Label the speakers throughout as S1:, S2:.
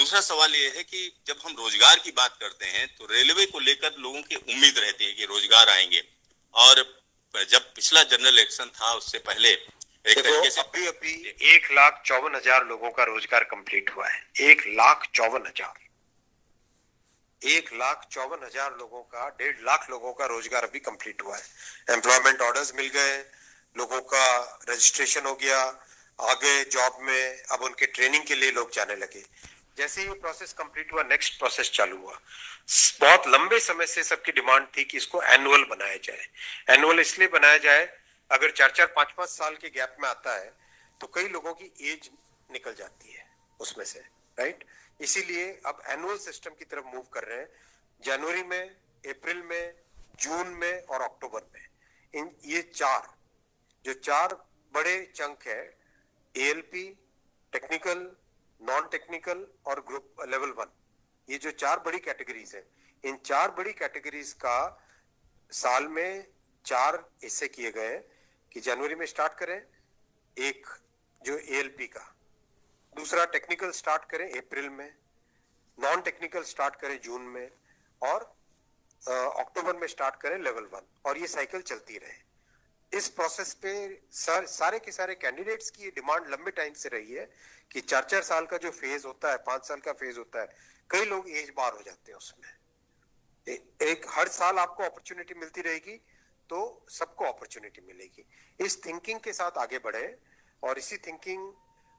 S1: दूसरा सवाल ये है कि जब हम रोजगार की बात करते हैं तो रेलवे को लेकर लोगों की उम्मीद रहती है कि रोजगार आएंगे। और जब पिछला जनरल इलेक्शन था उससे पहले एक तरीके से
S2: अभी 1,54,000 लोगों का रोजगार कंप्लीट हुआ है। 1,54,000 लोगों का 1.5 लाख लोगों का रोजगार अभी कंप्लीट हुआ है। एम्प्लॉयमेंट ऑर्डर्स मिल गए, लोगों का रजिस्ट्रेशन हो गया, आगे जॉब में अब उनके ट्रेनिंग के लिए लोग जाने लगे। जैसे ही प्रोसेस कंप्लीट हुआ, नेक्स्ट प्रोसेस चालू हुआ। बहुत लंबे समय से सबकी डिमांड थी कि इसको एनुअल बनाया जाए। एनुअल इसलिए बनाया जाए, अगर 4-4, 5-5 साल के गैप में आता है तो कई लोगों की एज निकल जाती है उसमें से, राइट। इसीलिए अब एनुअल सिस्टम की तरफ मूव कर रहे हैं। जनवरी में, अप्रैल में, जून में और अक्टूबर में, इन ये चार बड़े चंक है, एएलपी, टेक्निकल, नॉन टेक्निकल और ग्रुप लेवल 1, ये जो 4 बड़ी कैटेगरीज है, इन 4 बड़ी कैटेगरीज का साल में 4 हिस्से किए गए हैं कि जनवरी में स्टार्ट करें एक जो एएलपी का, दूसरा टेक्निकल स्टार्ट करें अप्रैल में, नॉन टेक्निकल स्टार्ट करें जून में और अक्टूबर में स्टार्ट करें लेवल 1, और ये साइकिल चलती रहे। इस प्रोसेस पे सारे के सारे कैंडिडेट्स की डिमांड लंबे टाइम से रही है कि 4-4 साल का जो फेज होता है, 5 साल का फेज होता है, कई लोग एज बार हो जाते हैं उसमें। एक हर साल आपको अपॉर्चुनिटी मिलती रहेगी तो सबको अपॉर्चुनिटी मिलेगी। इस थिंकिंग के साथ आगे बढ़े और इसी थिंकिंग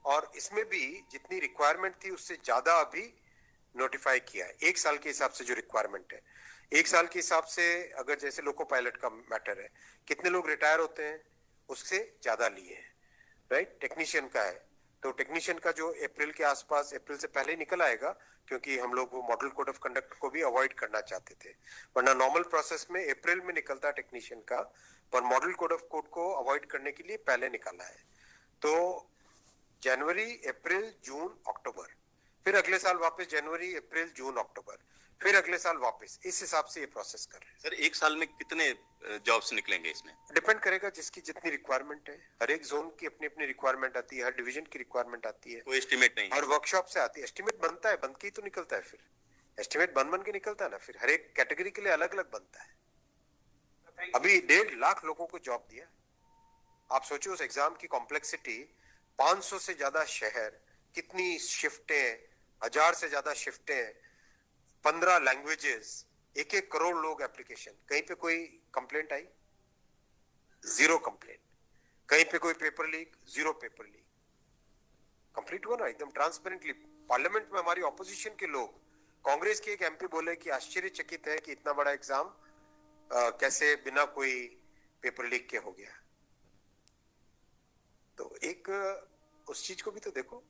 S2: और इसमें भी जितनी रिक्वायरमेंट थी उससे ज्यादा अभी नोटिफाई किया है। 1 साल के हिसाब से जो रिक्वायरमेंट है, 1 साल के हिसाब से अगर जैसे लोको पायलट का मैटर है, कितने लोग रिटायर होते हैं उससे ज्यादा लिए हैं, राइट। टेक्नीशियन का है तो टेक्नीशियन का जो अप्रैल के आसपास, अप्रैल से पहले निकल आएगा, क्योंकि हम लोग वो मॉडल कोड ऑफ कंडक्ट को भी अवॉइड करना चाहते थे, वरना नॉर्मल प्रोसेस में अप्रैल में निकलता टेक्नीशियन का, पर मॉडल कोड ऑफ कोड को अवॉइड करने के लिए पहले निकाला है। तो जनवरी, अप्रैल, जून, अक्टूबर, फिर अगले साल वापस जनवरी, अप्रैल, जून, अक्टूबर, फिर अगले साल वापस, इस हिसाब से ये प्रोसेस कर रहे हैं।
S1: सर 1 साल में कितने जॉब्स निकलेंगे इसमें?
S2: डिपेंड करेगा जिसकी जितनी रिक्वायरमेंट है। हर एक जोन की अपनी अपनी रिक्वायरमेंट आती है, हर डिवीजन की रिक्वायरमेंट आती है,
S1: कोई एस्टिमेट नहीं,
S2: हर वर्कशॉप से आती है। एस्टिमेट बनता है, बन के ही तो निकलता है, फिर एस्टिमेट बन के निकलता है ना, फिर हर एक कैटेगरी के लिए अलग अलग बनता है। अभी 1.5 लाख लोगों को जॉब दिया। आप सोचो उस एग्जाम की कॉम्प्लेक्सिटी, 500 से ज्यादा शहर, कितनी शिफ्टें, 1000 से ज्यादा शिफ्टें, 15 लैंग्वेजेस, 1-1 करोड़ लोग एप्लीकेशन। कहीं पे कोई कंप्लेंट आई? 0 कंप्लेंट। कहीं पे कोई paper leak? 0 paper leak. Complete हुआ ना एकदम ट्रांसपेरेंटली। पार्लियामेंट में हमारी ऑपोजिशन के लोग, कांग्रेस के एक एमपी बोले कि आश्चर्यचकित है कि इतना बड़ा एग्जाम कैसे बिना कोई पेपर लीक के हो गया। तो एक उस चीज को भी तो देखो।